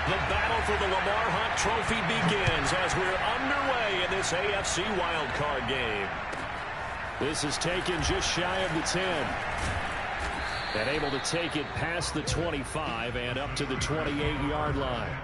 The battle for the Lamar Hunt Trophy begins as we're underway in this AFC wildcard game. This is taken just shy of the 10. And able to take it past the 25 and up to the 28-yard line.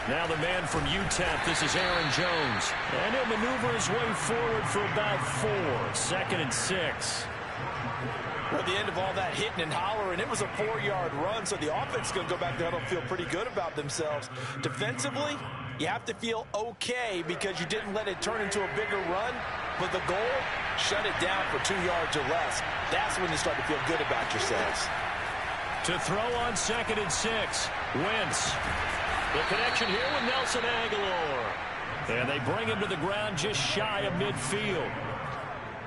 Now the man from UTEP, this is Aaron Jones. And he'll maneuver his way forward for about 4. 2nd and 6. Well, at the end of all that hitting and hollering, it was a 4-yard run, so the offense is going to go back there and feel pretty good about themselves. Defensively, you have to feel okay because you didn't let it turn into a bigger run, but the goal, shut it down for 2 yards or less. That's when you start to feel good about yourselves. To throw on 2nd and 6, Wentz. The connection here with Nelson Aguilar. And they bring him to the ground just shy of midfield.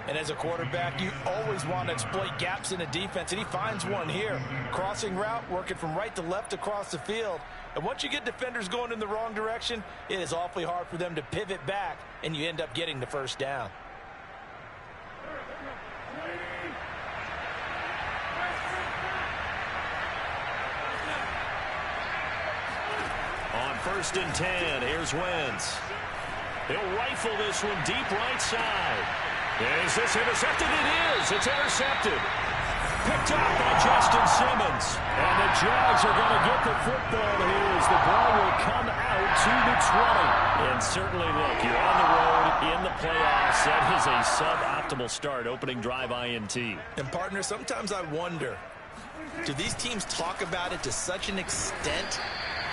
And as a quarterback, you always want to exploit gaps in the defense, and he finds one here. Crossing route, working from right to left across the field. And once you get defenders going in the wrong direction, it is awfully hard for them to pivot back, and you end up getting the first down. On 1st and 10, here's Wentz. He'll rifle this one deep right side. Is this intercepted? It is. It's intercepted. Picked up by Justin Simmons. And the Jags are going to get the football here as the ball will come out to the 20. And certainly, look, you're on the road in the playoffs. That is a suboptimal start, opening drive INT. And, partner, sometimes I wonder, do these teams talk about it to such an extent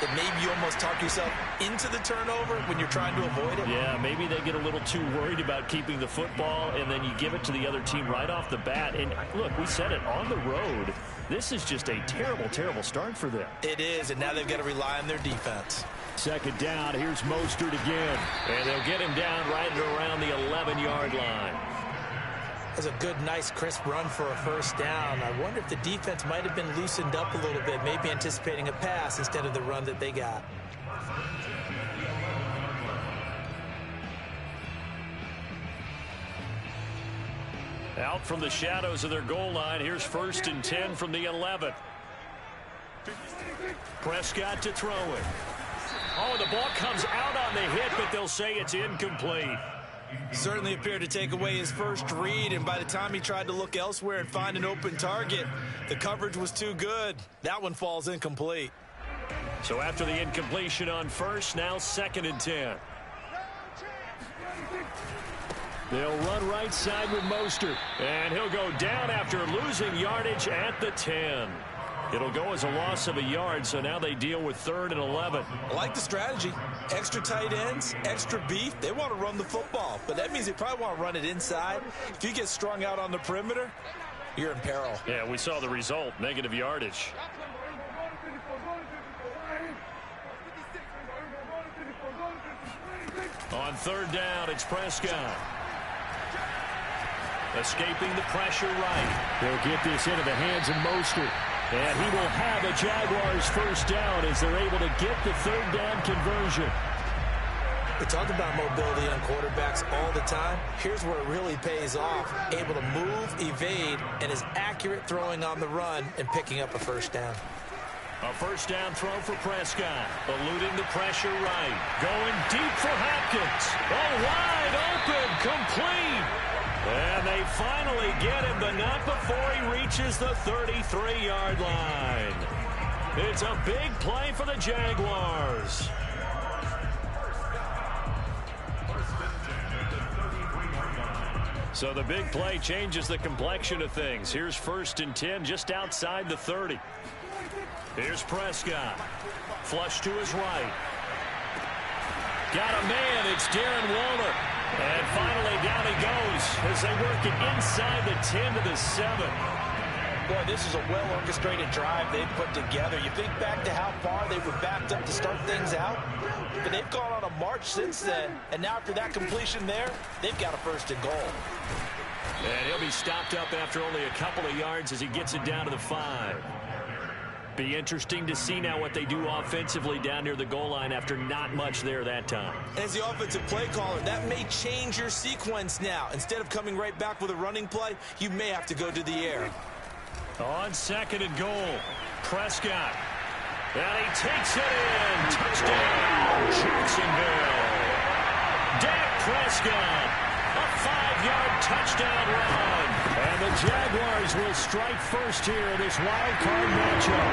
that maybe you almost talk yourself into the turnover when you're trying to avoid it? Yeah, maybe they get a little too worried about keeping the football, and then you give it to the other team right off the bat. And, look, we said it, on the road, this is just a terrible, terrible start for them. It is, and now they've got to rely on their defense. 2nd down, here's Mostert again. And they'll get him down right around the 11-yard line. That's a good, nice, crisp run for a first down. I wonder if the defense might have been loosened up a little bit, maybe anticipating a pass instead of the run that they got. Out from the shadows of their goal line, here's 1st and 10 from the 11. Prescott to throw it. Oh, the ball comes out on the hit, but they'll say it's incomplete. Certainly appeared to take away his first read, and by the time he tried to look elsewhere and find an open target, the coverage was too good. That one falls incomplete. So after the incompletion on 1st, now 2nd and 10. They'll run right side with Mostert, and he'll go down after losing yardage at the 10. It'll go as a loss of a yard, so now they deal with 3rd and 11. I like the strategy. Extra tight ends, extra beef. They want to run the football, but that means they probably want to run it inside. If you get strung out on the perimeter, you're in peril. Yeah, we saw the result, negative yardage. On 3rd down, it's Prescott. Escaping the pressure right. They'll get this into the hands of Mostert. And he will have a Jaguars first down as they're able to get the 3rd down conversion. We talk about mobility on quarterbacks all the time. Here's where it really pays off. Able to move, evade, and is accurate throwing on the run and picking up a first down. A first down throw for Prescott. Eluding the pressure right. Going deep for Hopkins. Oh, wide open. Complete. And they finally get him, but not before he reaches the 33-yard line. It's a big play for the Jaguars. So the big play changes the complexion of things. Here's 1st and 10 just outside the 30. Here's Prescott. Flush to his right. Got a man. It's Darren Waller. And finally down he goes as they work it inside the 10 to the 7. Boy, this is a well-orchestrated drive they've put together. You think back to how far they were backed up to start things out, but they've gone on a march since then, and now after that completion there, they've got a 1st and goal. And he'll be stopped up after only a couple of yards as he gets it down to the 5. Be interesting to see now what they do offensively down near the goal line after not much there that time. As the offensive play caller, that may change your sequence now. Instead of coming right back with a running play, you may have to go to the air. On 2nd and goal, Prescott. And he takes it in. Touchdown, Jacksonville. Dak Prescott, a 5-yard touchdown run. And the Jaguars will strike first here in this wild card matchup.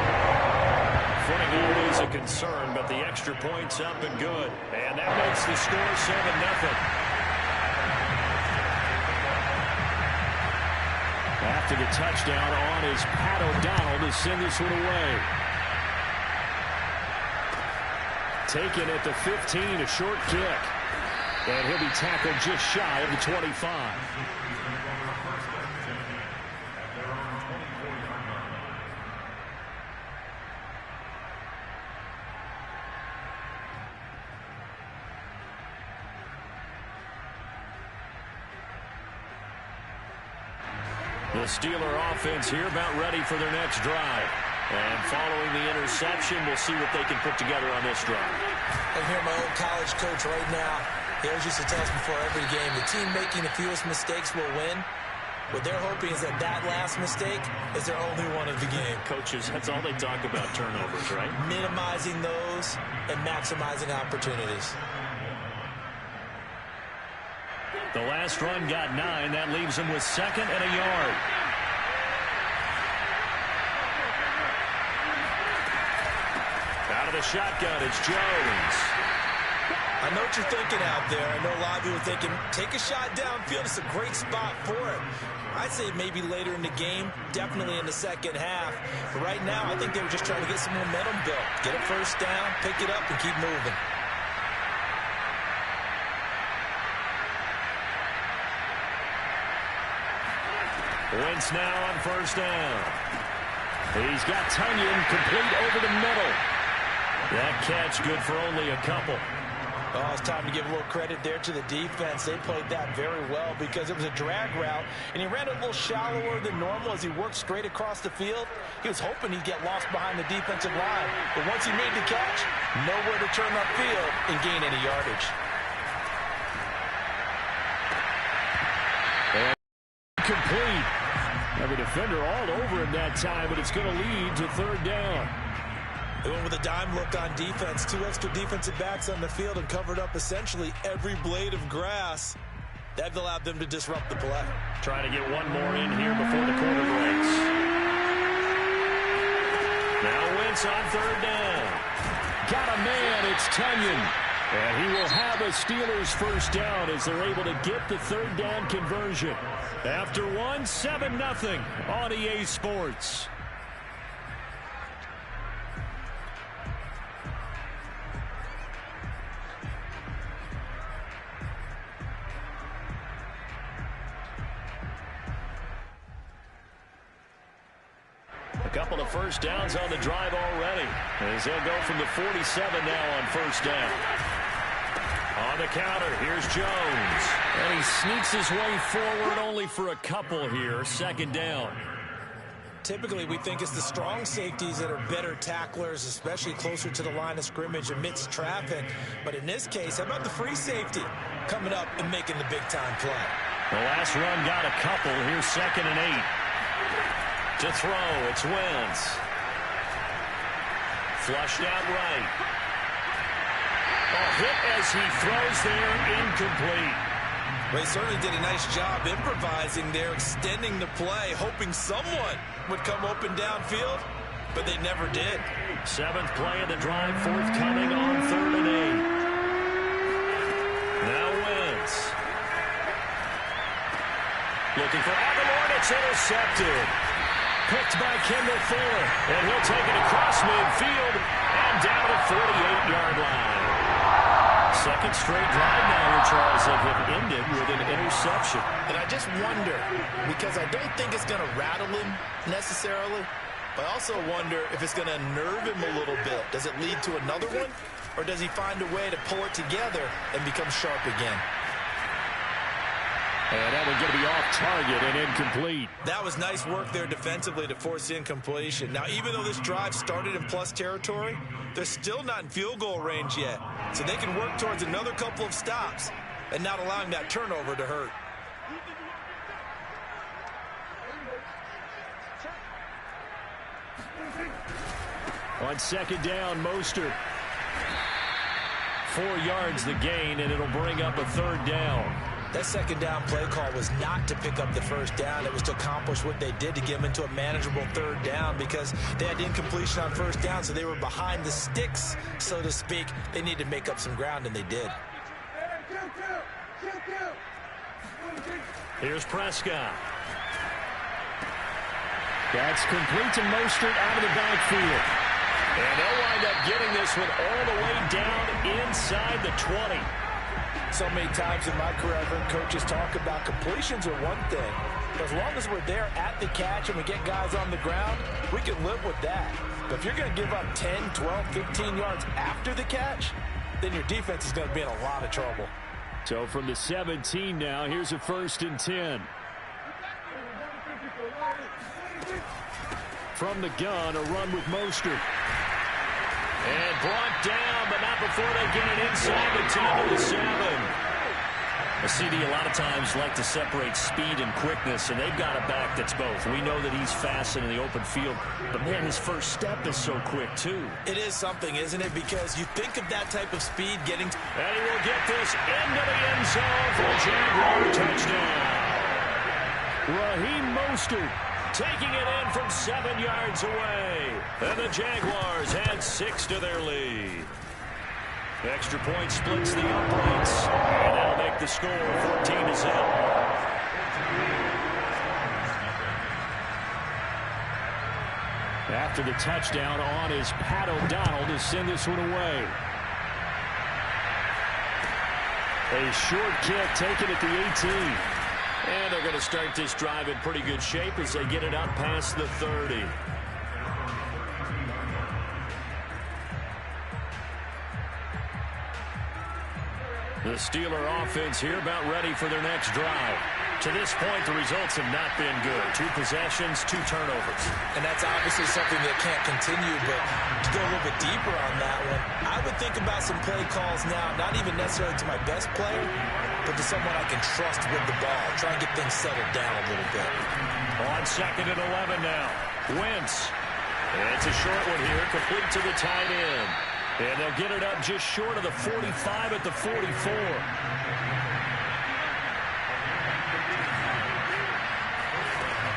Footing always a concern, but the extra point's up and good. And that makes the score 7-0. After the touchdown on is Pat O'Donnell to send this one away. Taken at the 15, a short kick. And he'll be tackled just shy of the 25. The Steeler offense here about ready for their next drive. And following the interception, we'll see what they can put together on this drive. I hear my old college coach right now. He always used to tell us before every game, the team making the fewest mistakes will win. What they're hoping is that that last mistake is their only one of the game. Coaches, that's all they talk about, turnovers, right? Minimizing those and maximizing opportunities. The last run got 9. That leaves them with 2nd and a yard. Out of the shotgun, it's Jones. I know what you're thinking out there. I know a lot of people are thinking, take a shot downfield. It's a great spot for it. I'd say maybe later in the game, definitely in the second half. But right now, I think they were just trying to get some momentum built. Get a 1st down, pick it up, and keep moving. Wentz now on 1st down. He's got Tunyon complete over the middle. That catch good for only a couple. Oh, it's time to give a little credit there to the defense. They played that very well because it was a drag route, and he ran a little shallower than normal as he worked straight across the field. He was hoping he'd get lost behind the defensive line, but once he made the catch, nowhere to turn upfield and gain any yardage. And complete. Now the defender all over him that time, but it's going to lead to 3rd down. They went with a dime look on defense. 2 extra defensive backs on the field and covered up essentially every blade of grass. That allowed them to disrupt the play. Trying to get one more in here before the quarter breaks. Now Wentz on 3rd down. Got a man, it's Tunyon. And he will have a Steelers 1st down as they're able to get the 3rd down conversion. After 7-0 on EA Sports. A couple of 1st downs on the drive already, as they'll go from the 47 now on 1st down. On the counter, here's Jones. And he sneaks his way forward only for a couple here. 2nd down. Typically, we think it's the strong safeties that are better tacklers, especially closer to the line of scrimmage amidst traffic. But in this case, how about the free safety coming up and making the big-time play? The last run got a couple. Here's 2nd and 8. To throw, it's Wentz. Flushed out right. A hit as he throws there, incomplete. Well, he certainly did a nice job improvising there, extending the play, hoping someone would come open downfield, but they never did. 7th play of the drive, forthcoming on 3rd and 8. Now Wentz. Looking for Aguilar, and it's intercepted. Picked by Kendall Fuller, and he'll take it across midfield and down to the 48-yard line. Second straight drive now here, Charles, that have ended with an interception. And I just wonder, because I don't think it's going to rattle him necessarily, but I also wonder if it's going to nerve him a little bit. Does it lead to another one, or does he find a way to pull it together and become sharp again? And that one's going to be off target and incomplete. That was nice work there defensively to force the incompletion. Now, even though this drive started in plus territory, they're still not in field goal range yet. So they can work towards another couple of stops and not allowing that turnover to hurt. On 2nd down, Mostert. 4 yards the gain, and it'll bring up a 3rd down. That 2nd down play call was not to pick up the 1st down. It was to accomplish what they did to get them into a manageable 3rd down because they had incompletion on 1st down, so they were behind the sticks, so to speak. They needed to make up some ground, and they did. Here's Prescott. That's complete to Mostert out of the backfield. And they'll wind up getting this one all the way down inside the 20. So many times in my career, I've heard coaches talk about completions are one thing. But as long as we're there at the catch and we get guys on the ground, we can live with that. But if you're going to give up 10, 12, 15 yards after the catch, then your defense is going to be in a lot of trouble. So from the 17 now, here's a 1st and 10. From the gun, a run with Mostert. And brought down, but not before they get it inside the 10 to the 7. A CD a lot of times like to separate speed and quickness, and they've got a back that's both. We know that he's fast in the open field, but, man, his first step is so quick, too. It is something, isn't it? Because you think of that type of speed getting... And he will get this into the end zone for a Jaguar touchdown. Raheem Mostert taking it in from 7 yards away. And the Jaguars add 6 to their lead. Extra point splits the uprights. And that'll make the score 14-0. After the touchdown on is Pat O'Donnell to send this one away. A short kick taken at the 18. And they're going to start this drive in pretty good shape as they get it up past the 30. The Steeler offense here about ready for their next drive. To this point, the results have not been good. 2 possessions, 2 turnovers. And that's obviously something that can't continue, but to go a little bit deeper on that one, I would think about some play calls now, not even necessarily to my best player, but to someone I can trust with the ball. Try and get things settled down a little bit. On 2nd and 11 now. Wentz. It's a short one here, complete to the tight end. And they'll get it up just short of the 45 at the 44.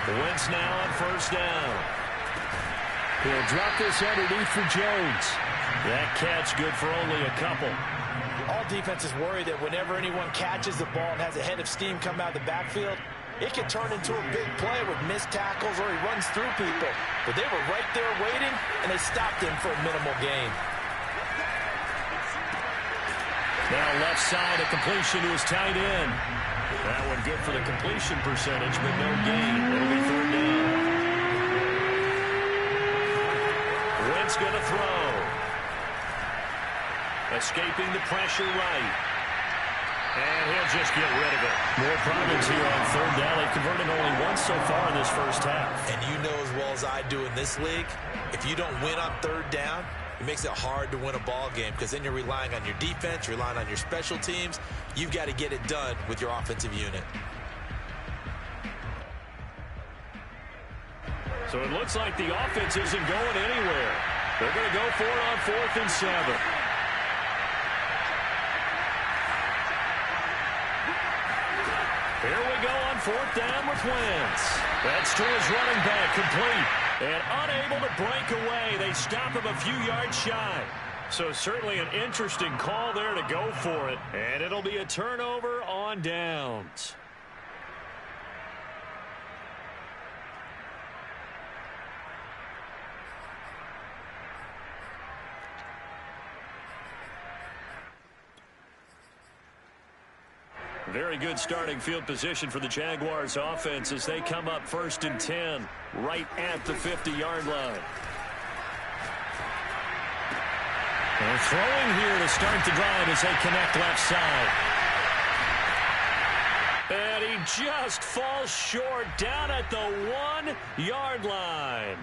Wentz now on 1st down. He'll drop this underneath for Jones. That catch good for only a couple. All defenses worry that whenever anyone catches the ball and has a head of steam come out of the backfield, it can turn into a big play with missed tackles or he runs through people. But they were right there waiting, and they stopped him for a minimal gain. Now left side, a completion to his tight end. That one good for the completion percentage, but no gain. It'll be 3rd down. Wentz going to throw. Escaping the pressure right. And he'll just get rid of it. More problems here on 3rd down. They've converted only once so far in this first half. And you know as well as I do in this league, if you don't win on 3rd down, it makes it hard to win a ball game because then you're relying on your defense, you're relying on your special teams. You've got to get it done with your offensive unit. So it looks like the offense isn't going anywhere. They're going to go for it on 4th and 7. Here we go on 4th down with Wentz. That's to his running back, complete. And unable to break away. They stop him a few yards shy. So certainly an interesting call there to go for it. And it'll be a turnover on downs. Very good starting field position for the Jaguars offense as they come up 1st and 10 right at the 50-yard line. And throwing here to start the drive as they connect left side. And he just falls short down at the 1-yard line.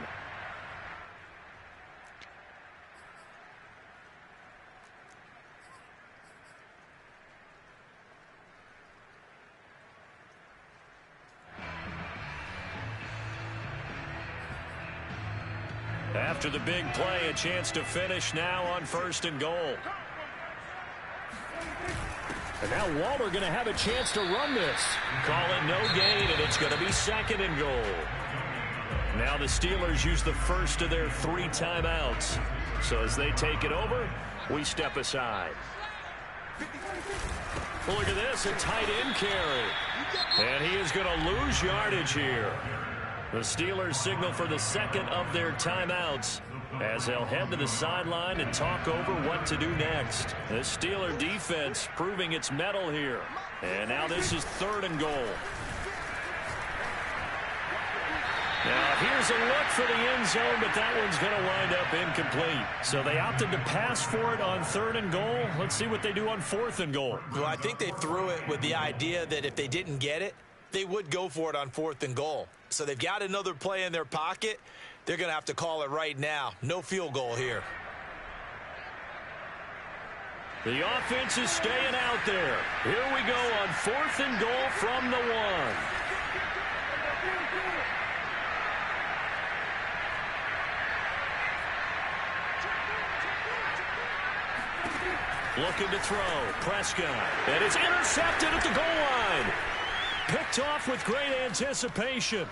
After the big play, a chance to finish now on 1st and goal. And now Waller going to have a chance to run this. Call it no gain, and it's going to be 2nd and goal. Now the Steelers use the first of their 3 timeouts. So as they take it over, we step aside. Well, look at this, a tight end carry. And he is going to lose yardage here. The Steelers signal for the 2nd of their timeouts as they'll head to the sideline and talk over what to do next. The Steeler defense proving its mettle here. And now this is 3rd and goal. Now here's a look for the end zone, but that one's going to wind up incomplete. So they opted to pass for it on 3rd and goal. Let's see what they do on 4th and goal. Well, I think they threw it with the idea that if they didn't get it, they would go for it on 4th and goal. So they've got another play in their pocket. They're going to have to call it right now. No field goal here. The offense is staying out there. Here we go on 4th and goal from the 1. Looking to throw. Prescott. And it's intercepted at the goal line. Picked off with great anticipation.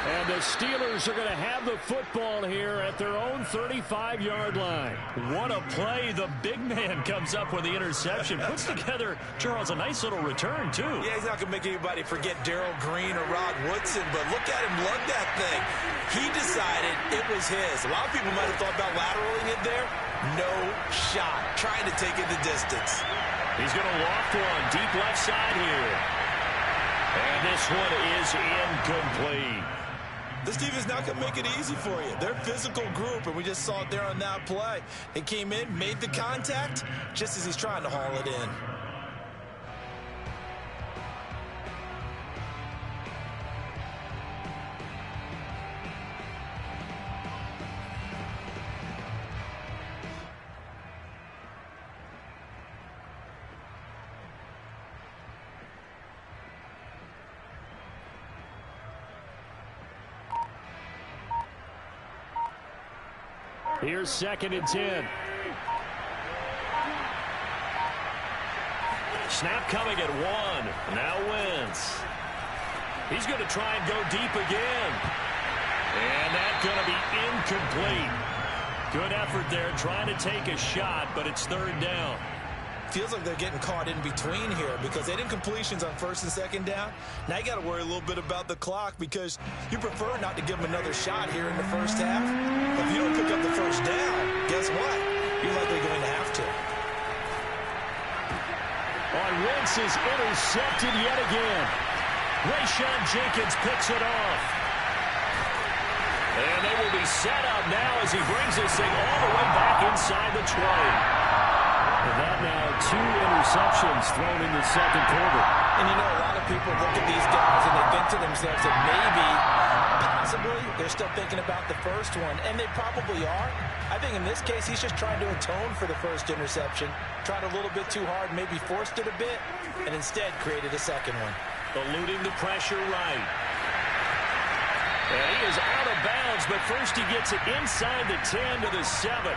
And the Steelers are going to have the football here at their own 35-yard line. What a play. The big man comes up with the interception. Puts together, Charles, a nice little return, too. Yeah, he's not going to make anybody forget Darrell Green or Rod Woodson, but look at him lug that thing. He decided it was his. A lot of people might have thought about lateraling it there. No shot. Trying to take it the distance. He's going to loft one deep left side here. And this one is incomplete. This defense not going to make it easy for you. They're a physical group, and we just saw it there on that play. They came in, made the contact, just as he's trying to haul it in. Here's 2nd and 10. Snap coming at 1. Now Wentz. He's going to try and go deep again. And that's going to be incomplete. Good effort there trying to take a shot, but it's 3rd down. Feels like they're getting caught in between here because they did completions on 1st and 2nd down. Now you got to worry a little bit about the clock because you prefer not to give them another shot here in the first half. But if you don't pick up the 1st down, guess what? You're likely going to have to. On Wentz is intercepted yet again. Rayshon Jenkins picks it off. And they will be set up now as he brings this thing all the way back inside the 20. And that now 2 interceptions thrown in the 2nd quarter. And you know, a lot of people look at these guys and they think to themselves that maybe, possibly, they're still thinking about the first one. And they probably are. I think in this case, he's just trying to atone for the first interception. Tried a little bit too hard, maybe forced it a bit, and instead created a 2nd one. Eluding the pressure right. And he is out of bounds, but first he gets it inside the 10 to the 7.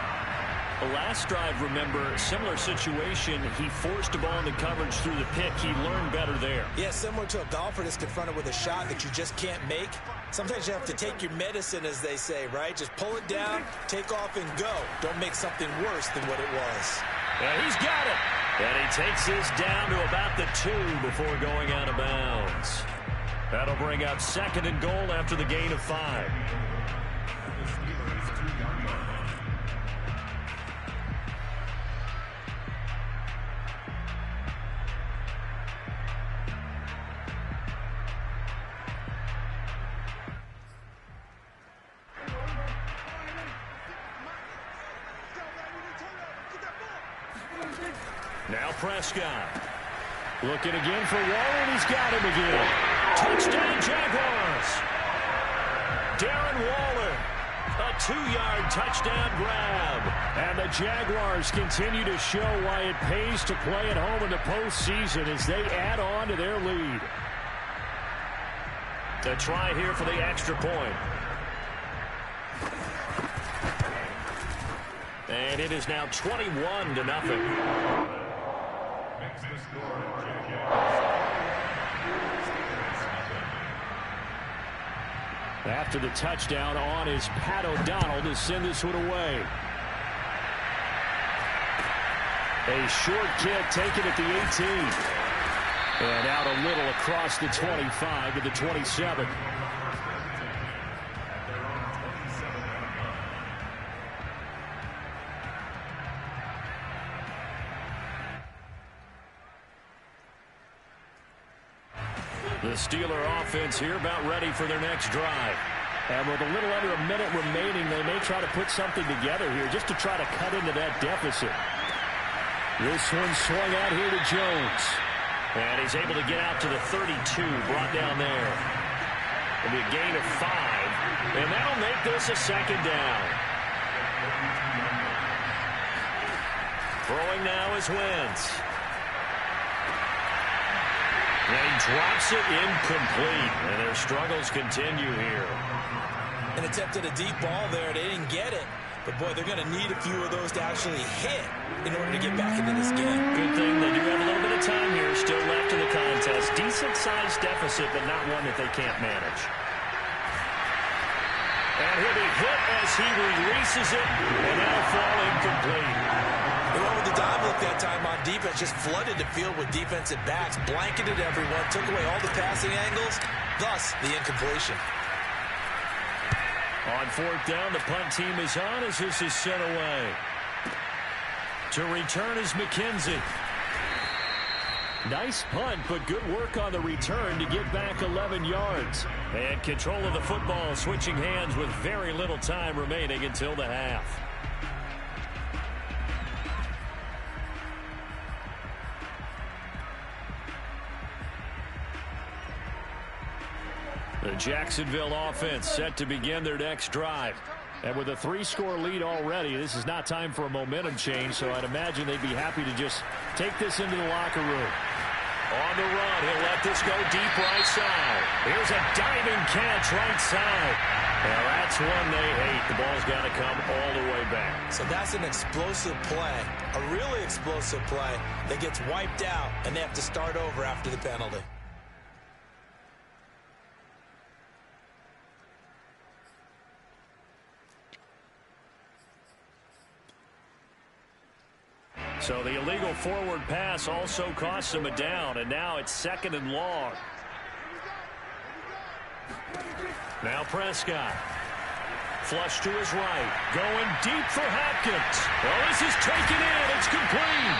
Last drive, remember, similar situation. He forced a ball into coverage through the pick. He learned better there. Yeah, similar to a golfer that's confronted with a shot that you just can't make. Sometimes you have to take your medicine, as they say, right? Just pull it down, take off, and go. Don't make something worse than what it was. And he's got it. And he takes this down to about the 2 before going out of bounds. That'll bring up 2nd and goal after the gain of 5. Now Prescott. Looking again for Waller, and he's got him again. Touchdown, Jaguars. Darren Waller, a 2-yard touchdown grab. And the Jaguars continue to show why it pays to play at home in the postseason as they add on to their lead. A try here for the extra point. And it is now 21-0. After the touchdown on is Pat O'Donnell to send this one away. A short kick taken at the 18. And out a little across the 25 to the 27. The Steeler offense here about ready for their next drive. And with a little under a minute remaining, they may try to put something together here just to try to cut into that deficit. This one swung out here to Jones. And he's able to get out to the 32, brought down there. It'll be a gain of 5. And that'll make this a 2nd down. Throwing now is Wentz. And he drops it incomplete. And their struggles continue here. An attempt at a deep ball there. They didn't get it. But, boy, they're going to need a few of those to actually hit in order to get back into this game. Good thing they do have a little bit of time here still left in the contest. Decent-sized deficit, but not one that they can't manage. And he'll be hit as he releases it. And that'll fall incomplete. They went with the dive look that time on defense, just flooded the field with defensive backs, blanketed everyone, took away all the passing angles, thus the incompletion. On 4th down, the punt team is on as this is sent away. To return is McKenzie. Nice punt, but good work on the return to get back 11 yards. And control of the football switching hands with very little time remaining until the half. The Jacksonville offense set to begin their next drive. And with a 3-score lead already, this is not time for a momentum change, so I'd imagine they'd be happy to just take this into the locker room. On the run, he'll let this go deep right side. Here's a diving catch right side. Now that's one they hate. The ball's got to come all the way back. So that's an explosive play, a really explosive play that gets wiped out, and they have to start over after the penalty. So the illegal forward pass also costs him a down, and now it's 2nd and long. Now Prescott. Flush to his right. Going deep for Hopkins. Well, this is taken in. It's complete.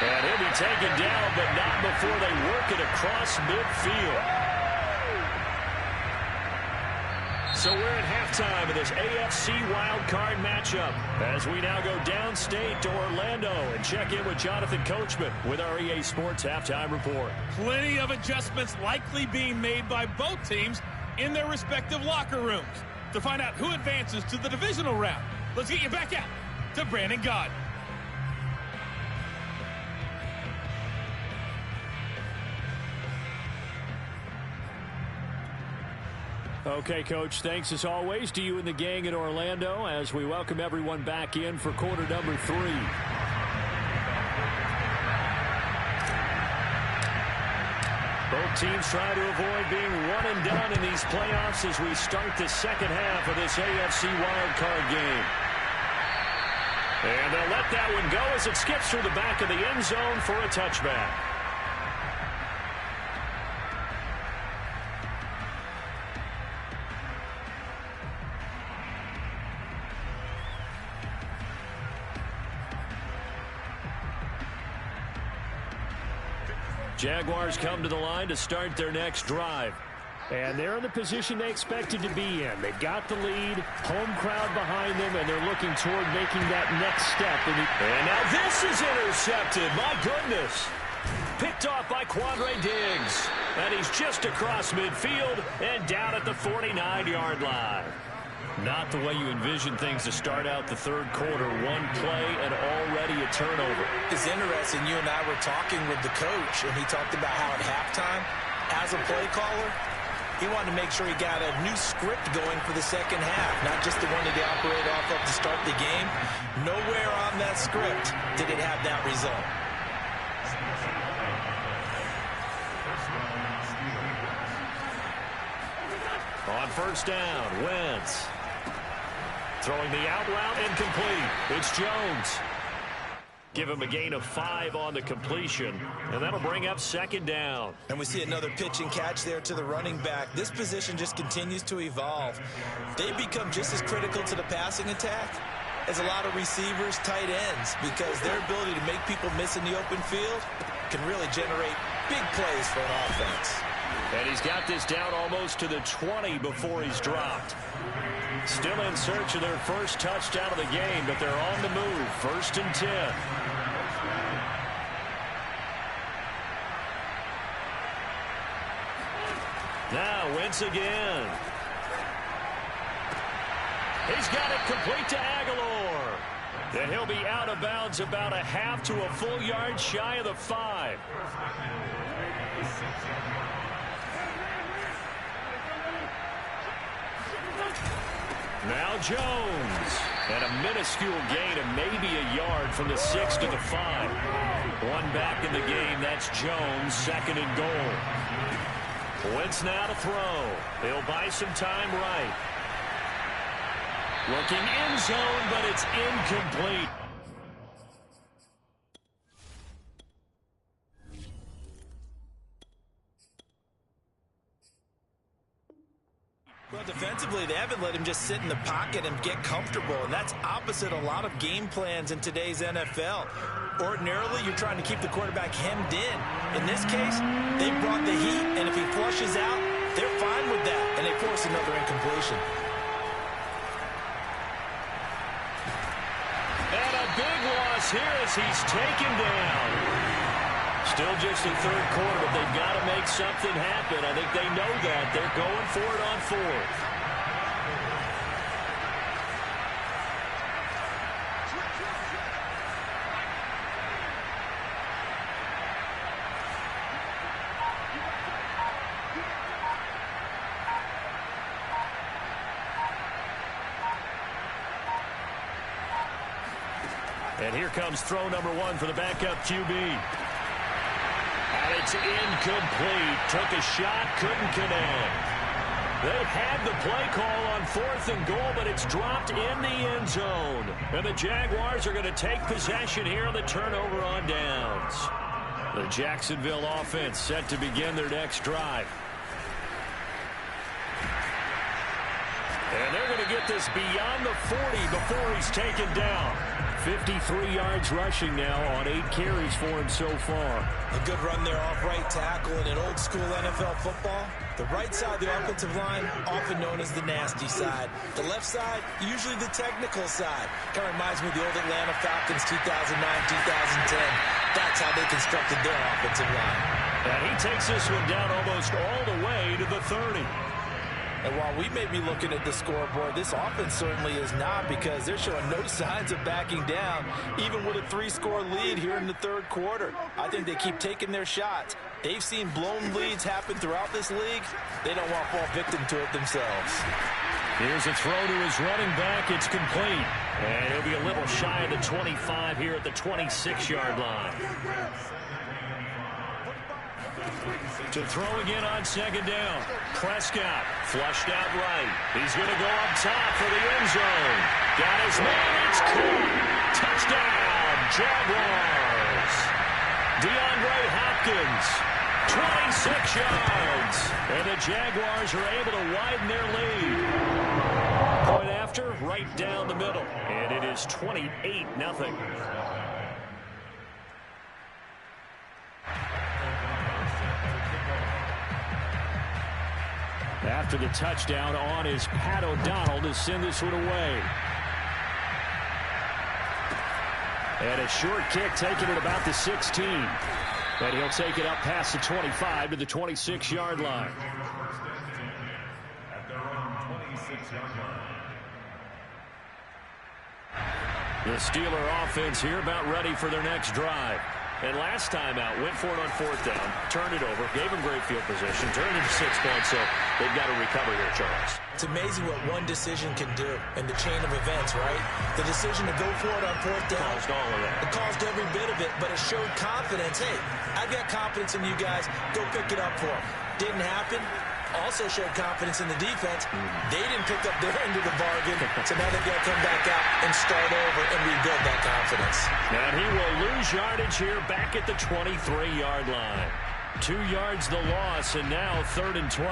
And he'll be taken down, but not before they work it across midfield. So we're at halftime of this AFC wildcard matchup as we now go downstate to Orlando and check in with Jonathan Coachman with our EA Sports Halftime Report. Plenty of adjustments likely being made by both teams in their respective locker rooms. To find out who advances to the divisional round, let's get you back out to Brandon Gaudin. Okay, Coach, thanks as always to you and the gang in Orlando as we welcome everyone back in for quarter number 3. Both teams try to avoid being one and done in these playoffs as we start the second half of this AFC wildcard game. And they'll let that one go as it skips through the back of the end zone for a touchback. Jaguars come to the line to start their next drive. And they're in the position they expected to be in. They've got the lead, home crowd behind them, and they're looking toward making that next step. And now this is intercepted. My goodness. Picked off by Quandre Diggs. And he's just across midfield and down at the 49-yard line. Not the way you envision things to start out the third quarter. One play and already a turnover. It's interesting. You and I were talking with the coach, and he talked about how at halftime, as a play caller, he wanted to make sure he got a new script going for the second half, not just the one that he operated off of to start the game. Nowhere on that script did it have that result. On first down, Wentz. Throwing the out route incomplete. It's Jones. Give him a gain of 5 on the completion, and that'll bring up second down. And we see another pitch and catch there to the running back. This position just continues to evolve. They become just as critical to the passing attack as a lot of receivers, tight ends, because their ability to make people miss in the open field can really generate big plays for an offense. And he's got this down almost to the 20 before he's dropped. Still in search of their first touchdown of the game, but they're on the move. First and 10. Now Wentz again. He's got it complete to Aguilar. And he'll be out of bounds about a half to a full yard shy of the 5. Now Jones. And a minuscule gain of maybe a yard from the 6 to the 5. One back in the game. That's Jones, second and goal. Wentz now to throw. He'll buy some time right. Looking end zone, but it's incomplete. Well, defensively, they haven't let him just sit in the pocket and get comfortable, and that's opposite a lot of game plans in today's NFL. Ordinarily, you're trying to keep the quarterback hemmed in. In this case, they brought the heat, and if he flushes out, they're fine with that, and they force another incompletion. And a big loss here as he's taken down. Still just in third quarter, but they've got to make something happen. I think they know that. They're going for it on fourth. And here comes throw number 1 for the backup QB. And it's incomplete. Took a shot, couldn't connect. They had the play call on 4th and goal, but it's dropped in the end zone. And the Jaguars are going to take possession here on the turnover on downs. The Jacksonville offense set to begin their next drive. And they're going to get this beyond the 40 before he's taken down. 53 yards rushing now on 8 carries for him so far. A good run there off right tackle in an old school NFL football. The right side of the offensive line, often known as the nasty side. The left side, usually the technical side. Kind of reminds me of the old Atlanta Falcons 2009, 2010. That's how they constructed their offensive line. And he takes this one down almost all the way to the 30. And while we may be looking at the scoreboard, this offense certainly is not, because they're showing no signs of backing down, even with a 3-score lead here in the third quarter. I think they keep taking their shots. They've seen blown leads happen throughout this league. They don't want to fall victim to it themselves. Here's a throw to his running back. It's complete. And he'll be a little shy of the 25 here at the 26-yard line. To throw again on second down. Prescott flushed out right. He's going to go up top for the end zone. Got his man. It's caught. Touchdown, Jaguars. DeAndre Hopkins, 26 yards. And the Jaguars are able to widen their lead. Point after, right down the middle. And it is 28-0. After the touchdown, on is Pat O'Donnell to send this one away. And a short kick taken at about the 16. And he'll take it up past the 25 to the 26-yard line. The Steeler offense here about ready for their next drive. And last time out, went for it on fourth down, turned it over, gave them great field position, turned it to 6 points, so they've got to recover here, Charles. It's amazing what one decision can do in the chain of events, right? The decision to go for it on fourth down. Caused all of that. It caused every bit of it, but it showed confidence. Hey, I've got confidence in you guys. Go pick it up for them. Didn't happen. Also showed confidence in the defense. They didn't pick up their end of the bargain, so now they've got to come back out and start over and rebuild that confidence. And he will lose yardage here back at the 23-yard line. 2 yards the loss, and now 3rd and 12.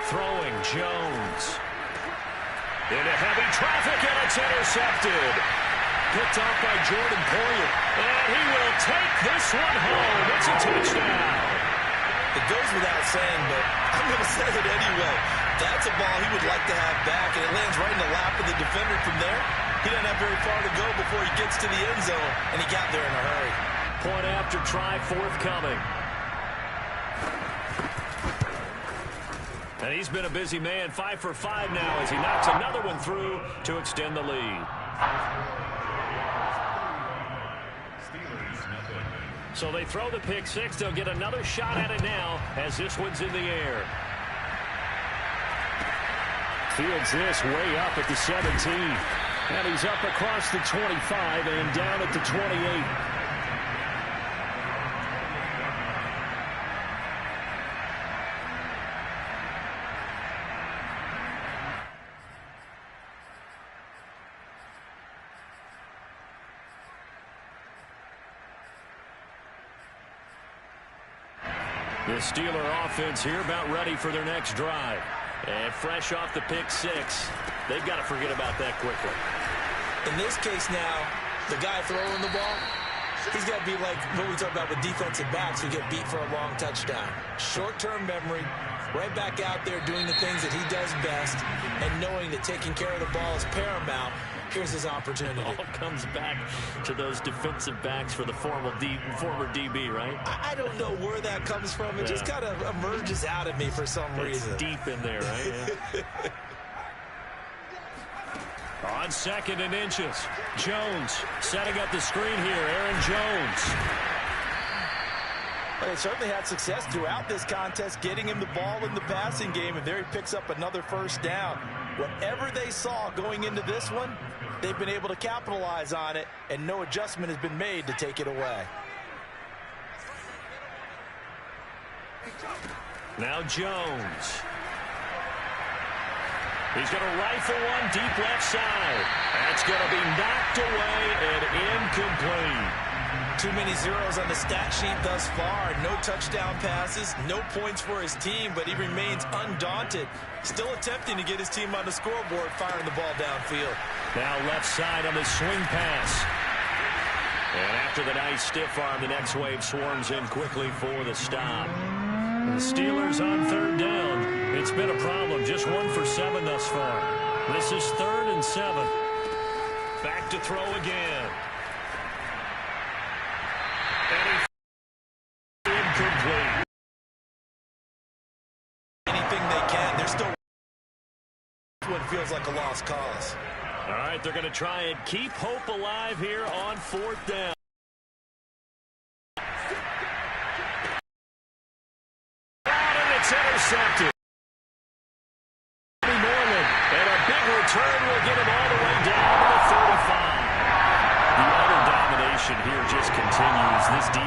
Throwing Jones. Into heavy traffic, and it's intercepted. Picked off by Jordan Poyer. And he will take this one home. It's a touchdown. It goes without saying, but I'm going to say it anyway. That's a ball he would like to have back, and it lands right in the lap of the defender from there. He doesn't have very far to go before he gets to the end zone, and he got there in a hurry. Point after try forthcoming. And he's been a busy man, 5 for 5 now as he knocks another one through to extend the lead. So they throw the pick six. They'll get another shot at it now as this one's in the air. Fields this way up at the 17. And he's up across the 25 and down at the 28. The Steeler offense here about ready for their next drive. And fresh off the pick six, they've got to forget about that quickly. In this case now, the guy throwing the ball, he's got to be like what we talk about with defensive backs who get beat for a long touchdown. Short-term memory, right back out there doing the things that he does best, and knowing that taking care of the ball is paramount. Here's his opportunity. It all comes back to those defensive backs for the former DB, right? I don't know where that comes from. It just kind of emerges out of me for some reason. It's deep in there, right? Yeah. On 2nd and inches, Jones setting up the screen here. Aaron Jones. Well, they certainly had success throughout this contest, getting him the ball in the passing game, and there he picks up another first down. Whatever they saw going into this one, they've been able to capitalize on it, and no adjustment has been made to take it away. Now Jones. He's going to rifle one deep left side. That's going to be knocked away and incomplete. Too many zeros on the stat sheet thus far. No touchdown passes, no points for his team, but he remains undaunted. Still attempting to get his team on the scoreboard, firing the ball downfield. Now left side on the swing pass. And after the nice stiff arm, the next wave swarms in quickly for the stop. The Steelers on 3rd down. It's been a problem. Just 1 for 7 thus far. This is 3rd and 7. Back to throw again. Incomplete. Anything they can. They're still what feels like a lost cause. All right, they're going to try and keep hope alive here on 4th down. And it's intercepted. Norman, and a big return will get him all the way down to the 35. The utter domination here just continues. This defense